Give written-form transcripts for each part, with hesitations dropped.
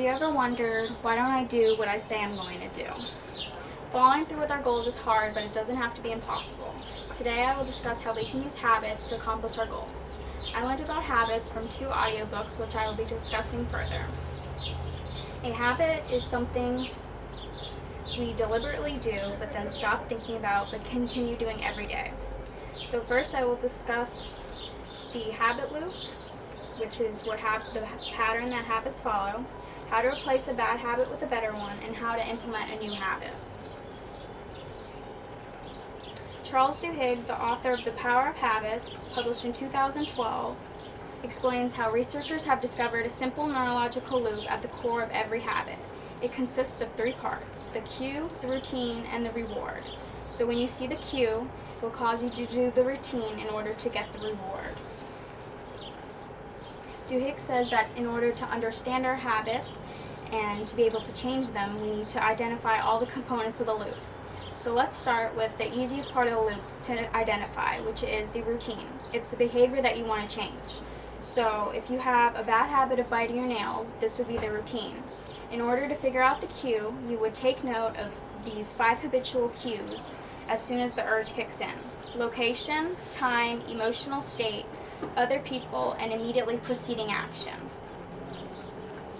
you ever wondered, why don't I do what I say I'm going to do? Following through with our goals is hard, but it doesn't have to be impossible. Today I will discuss how we can use habits to accomplish our goals. I learned about habits from 2 audiobooks, which I will be discussing further. A habit is something we deliberately do, but then stop thinking about, but continue doing every day. So first I will discuss the habit loop, which is the pattern that habits follow, how to replace a bad habit with a better one, and how to implement a new habit. Charles Duhigg, the author of The Power of Habits, published in 2012, explains how researchers have discovered a simple neurological loop at the core of every habit. It consists of 3 parts: the cue, the routine, and the reward. So when you see the cue, it will cause you to do the routine in order to get the reward. Duhigg says that in order to understand our habits and to be able to change them, we need to identify all the components of the loop. So let's start with the easiest part of the loop to identify, which is the routine. It's the behavior that you want to change. So if you have a bad habit of biting your nails, this would be the routine. In order to figure out the cue, you would take note of these 5 habitual cues as soon as the urge kicks in: location, time, emotional state, other people, and immediately preceding action.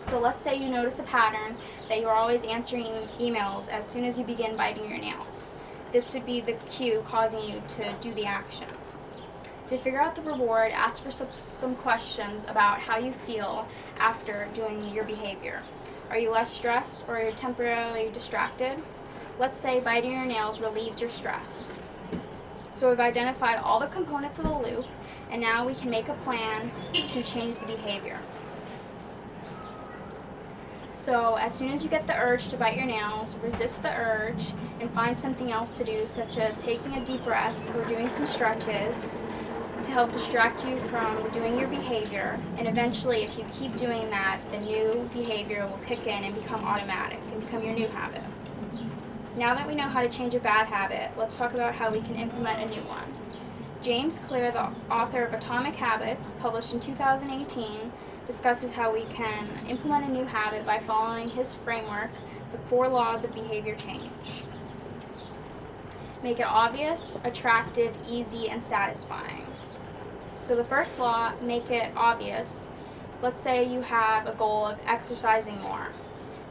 So let's say you notice a pattern that you're always answering emails as soon as you begin biting your nails. This would be the cue causing you to do the action. To figure out the reward, ask for some questions about how you feel after doing your behavior. Are you less stressed, or are you temporarily distracted? Let's say biting your nails relieves your stress. So we've identified all the components of the loop, and now we can make a plan to change the behavior. So as soon as you get the urge to bite your nails, resist the urge and find something else to do, such as taking a deep breath or doing some stretches to help distract you from doing your behavior. And eventually, if you keep doing that, the new behavior will kick in and become automatic and become your new habit. Now that we know how to change a bad habit, let's talk about how we can implement a new one. James Clear, the author of Atomic Habits, published in 2018, discusses how we can implement a new habit by following his framework, the 4 laws of behavior change. Make it obvious, attractive, easy, and satisfying. So the first law, make it obvious. Let's say you have a goal of exercising more.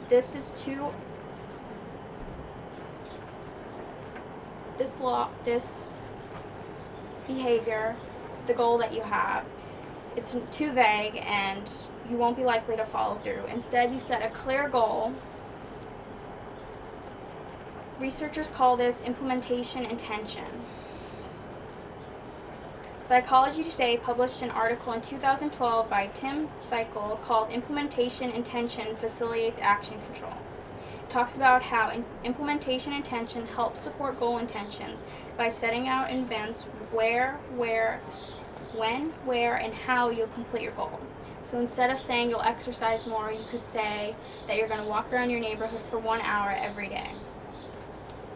This behavior, the goal that you have, it's too vague and you won't be likely to follow through. Instead, you set a clear goal. Researchers call this implementation intention. Psychology Today published an article in 2012 by Tim Cycle called Implementation Intention Facilitates Action Control. It talks about how implementation intention helps support goal intentions by setting out in events when, where, and how you'll complete your goal. So instead of saying you'll exercise more, you could say that you're going to walk around your neighborhood for 1 hour every day.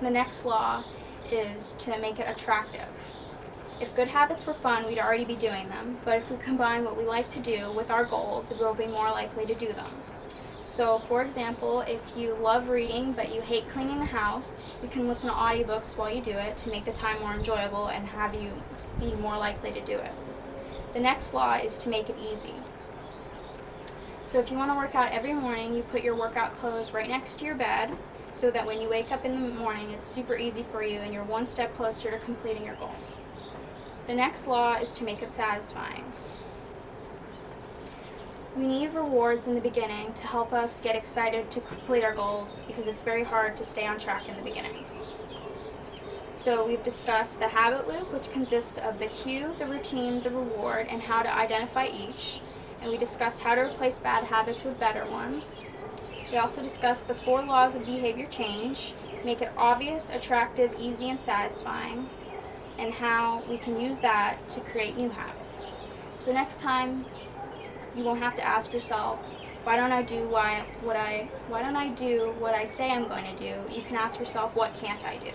The next law is to make it attractive. If good habits were fun, we'd already be doing them, but if we combine what we like to do with our goals, we'll be more likely to do them. So, for example, if you love reading but you hate cleaning the house, you can listen to audiobooks while you do it to make the time more enjoyable and have you be more likely to do it. The next law is to make it easy. So if you want to work out every morning, you put your workout clothes right next to your bed so that when you wake up in the morning, it's super easy for you and you're one step closer to completing your goal. The next law is to make it satisfying. We need rewards in the beginning to help us get excited to complete our goals because it's very hard to stay on track in the beginning. So we've discussed the habit loop, which consists of the cue, the routine, the reward, and how to identify each. And we discussed how to replace bad habits with better ones. We also discussed the 4 laws of behavior change, make it obvious, attractive, easy, and satisfying, and how we can use that to create new habits. So next time, you won't have to ask yourself, why don't I do what I say I'm going to do? You can ask yourself, what can't I do?